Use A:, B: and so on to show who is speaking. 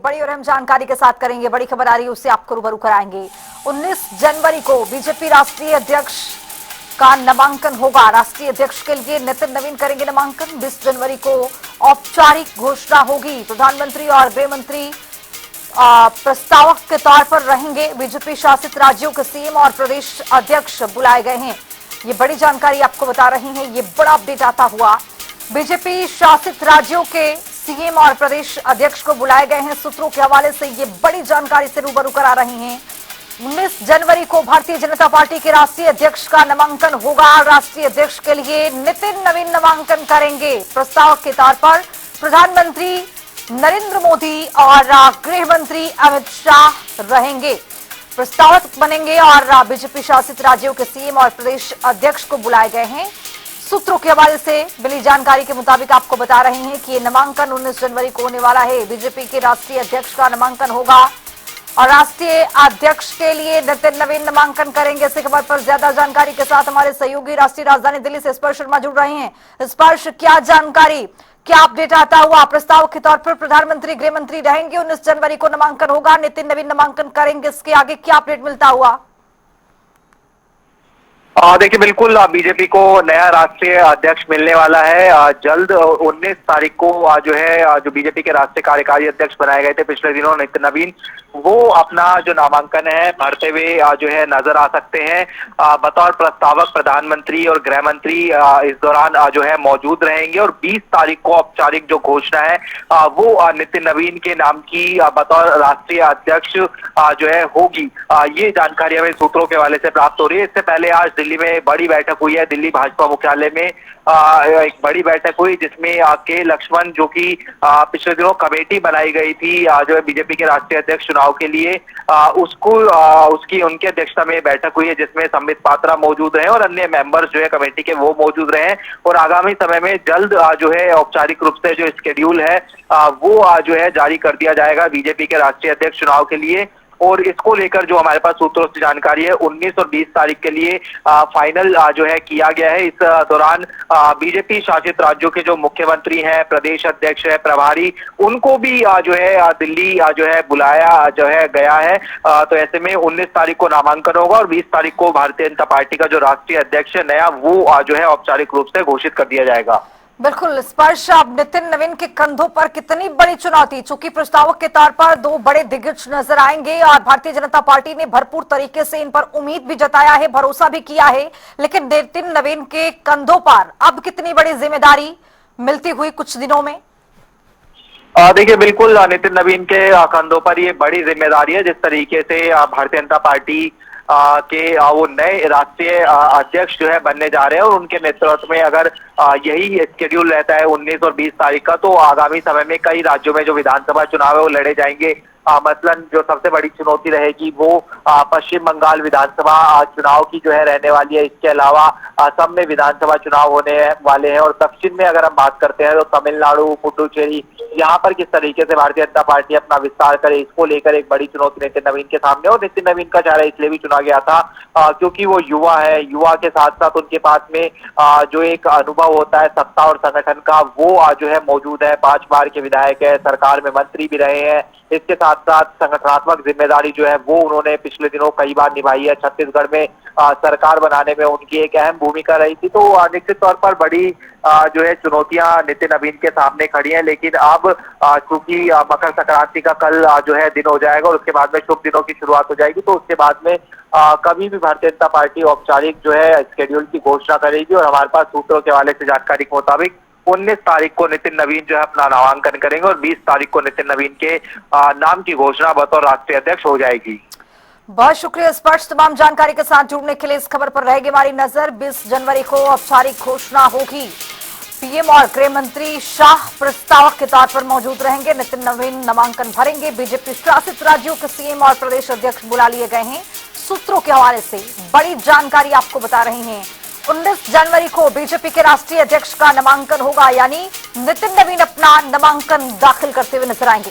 A: बड़ी और अहम जानकारी के साथ करेंगे। बड़ी खबर आ रही है, उससे आपको रूबरू कराएंगे। 19 जनवरी को बीजेपी राष्ट्रीय अध्यक्ष का नामांकन होगा। राष्ट्रीय अध्यक्ष के लिए नितिन नवीन करेंगे नामांकन। 20 जनवरी को औपचारिक घोषणा होगी। प्रधानमंत्री और गृह मंत्री प्रस्तावक के तौर पर रहेंगे। बीजेपी शासित राज्यों के सीएम और प्रदेश अध्यक्ष बुलाए गए हैं। ये बड़ी जानकारी आपको बता रही हैं। ये बड़ा अपडेट आता हुआ बीजेपी शासित राज्यों के सीएम और प्रदेश अध्यक्ष को बुलाए गए हैं। सूत्रों के हवाले से ये बड़ी जानकारी से रूबरू करा रही हैं। 19 जनवरी को भारतीय जनता पार्टी के राष्ट्रीय अध्यक्ष का नामांकन होगा। राष्ट्रीय अध्यक्ष के लिए नितिन नवीन नामांकन करेंगे। प्रस्तावक के तौर पर प्रधानमंत्री नरेंद्र मोदी और गृह मंत्री अमित शाह रहेंगे। प्रस्तावक बनेंगे और बीजेपी शासित राज्यों के सीएम और प्रदेश अध्यक्ष को बुलाए गए हैं। सूत्रों के हवाले से मिली जानकारी के मुताबिक आपको बता रहे हैं कि ये नामांकन 19 जनवरी को होने वाला है। बीजेपी के राष्ट्रीय अध्यक्ष का नामांकन होगा और राष्ट्रीय अध्यक्ष के लिए नितिन नवीन नामांकन करेंगे। इस खबर पर ज्यादा जानकारी के साथ हमारे सहयोगी राष्ट्रीय राजधानी दिल्ली से स्पर्श शर्मा जुड़ रहे हैं। स्पर्श, क्या जानकारी, क्या अपडेट आता हुआ? प्रस्तावक के तौर पर प्रधानमंत्री गृह मंत्री रहेंगे। 19 जनवरी को नामांकन होगा, नितिन नवीन नामांकन करेंगे। इसके आगे क्या अपडेट मिलता हुआ?
B: देखिए, बिल्कुल बीजेपी को नया राष्ट्रीय अध्यक्ष मिलने वाला है जल्द। 19 तारीख को जो है जो बीजेपी के राष्ट्रीय कार्यकारी अध्यक्ष बनाए गए थे पिछले दिनों नितिन नवीन, वो अपना जो नामांकन है भरते हुए जो है नजर आ सकते हैं। बतौर प्रस्तावक प्रधानमंत्री और गृह मंत्री इस दौरान जो है मौजूद रहेंगे और 20 तारीख को औपचारिक जो घोषणा है वो नितिन नवीन के नाम की बतौर राष्ट्रीय अध्यक्ष जो है होगी। ये जानकारी हमें सूत्रों के हवाले से प्राप्त हो रही है। इससे पहले आज दिल्ली में बड़ी बैठक हुई है। दिल्ली भाजपा मुख्यालय में एक बड़ी बैठक हुई जिसमें के लक्ष्मण, जो कि पिछले दिनों कमेटी बनाई गई थी जो है बीजेपी के राष्ट्रीय अध्यक्ष चुनाव के लिए, उसकी उनकी अध्यक्षता में बैठक हुई है जिसमें संबित पात्रा मौजूद रहे और अन्य मेंबर्स जो है कमेटी के वो मौजूद रहे। और आगामी समय में जल्द जो है औपचारिक रूप से जो स्केड्यूल है वो जो है जारी कर दिया जाएगा बीजेपी के राष्ट्रीय अध्यक्ष चुनाव के लिए। और इसको लेकर जो हमारे पास सूत्रों से जानकारी है 19 और 20 तारीख के लिए फाइनल जो है किया गया है। इस दौरान बीजेपी शासित राज्यों के जो मुख्यमंत्री हैं, प्रदेश अध्यक्ष है, प्रभारी, उनको भी जो है दिल्ली जो है बुलाया जो है गया है। तो ऐसे में 19 तारीख को नामांकन होगा और 20 तारीख को भारतीय जनता पार्टी का जो राष्ट्रीय अध्यक्ष है नया, वो जो है औपचारिक रूप से घोषित कर दिया जाएगा।
A: बिल्कुल स्पर्श, अब नितिन नवीन के कंधों पर कितनी बड़ी चुनौती, चूंकि प्रस्तावक के तौर पर दो बड़े दिग्गज नजर आएंगे और भारतीय जनता पार्टी ने भरपूर तरीके से इन पर उम्मीद भी जताया है, भरोसा भी किया है, लेकिन नितिन नवीन के कंधों पर अब कितनी बड़ी जिम्मेदारी मिलती हुई कुछ दिनों में?
B: देखिए, बिल्कुल नितिन नवीन के कंधों पर ये बड़ी जिम्मेदारी है। जिस तरीके से भारतीय जनता पार्टी के वो नए राष्ट्रीय अध्यक्ष जो है बनने जा रहे हैं और उनके नेतृत्व में अगर यही शेड्यूल रहता है 19 और 20 तारीख का, तो आगामी समय में कई राज्यों में जो विधानसभा चुनाव है वो लड़े जाएंगे। मसलन जो सबसे बड़ी चुनौती रहेगी वो पश्चिम बंगाल विधानसभा चुनाव की जो है रहने वाली है। इसके अलावा असम में विधानसभा चुनाव होने वाले हैं और दक्षिण में अगर हम बात करते हैं तो तमिलनाडु, पुडुचेरी, यहाँ पर किस तरीके से भारतीय जनता पार्टी अपना विस्तार करे, इसको लेकर एक बड़ी चुनौती नितिन नवीन के सामने। और नितिन नवीन का चेहरा इसलिए भी चुना गया था क्योंकि वो युवा है। युवा के साथ साथ उनके पास में जो एक अनुभव होता है सत्ता और संगठन का, वो जो है मौजूद है। 5 बार के विधायक है, सरकार में मंत्री भी रहे हैं। इसके साथ साथ संगठनात्मक जिम्मेदारी जो है वो उन्होंने पिछले दिनों कई बार निभाई है। छत्तीसगढ़ में सरकार बनाने में उनकी एक अहम भूमिका रही थी। तो निश्चित तौर पर बड़ी जो है चुनौतियां नितिन नवीन के सामने खड़ी हैं। लेकिन अब चूंकि मकर संक्रांति का कल जो है दिन हो जाएगा और उसके बाद में शुभ दिनों की शुरुआत हो जाएगी, तो उसके बाद में कभी भी भारतीय जनता पार्टी औपचारिक जो है स्केड्यूल की घोषणा करेगी। और हमारे पास सूत्रों के हवाले से जानकारी के मुताबिक 19 तारीख को नितिन नवीन जो है अपना नामांकन करेंगे और 20 तारीख को नितिन नवीन के नाम की घोषणा बतौर राष्ट्रीय अध्यक्ष हो जाएगी।
A: बहुत शुक्रिया स्पर्श, तमाम जानकारी के साथ जुड़ने के लिए। इस खबर पर रहेगी हमारी नजर। 20 जनवरी को औपचारिक घोषणा होगी। पीएम और गृह मंत्री शाह प्रस्तावक के तौर पर मौजूद रहेंगे। नितिन नवीन नामांकन भरेंगे। बीजेपी शासित राज्यों के सीएम और प्रदेश अध्यक्ष बुला लिए गए हैं। सूत्रों के हवाले से बड़ी जानकारी आपको बता रही हैं। 19 जनवरी को बीजेपी के राष्ट्रीय अध्यक्ष का नामांकन होगा, यानी नितिन नवीन अपना नामांकन दाखिल करते हुए नजर आएंगे।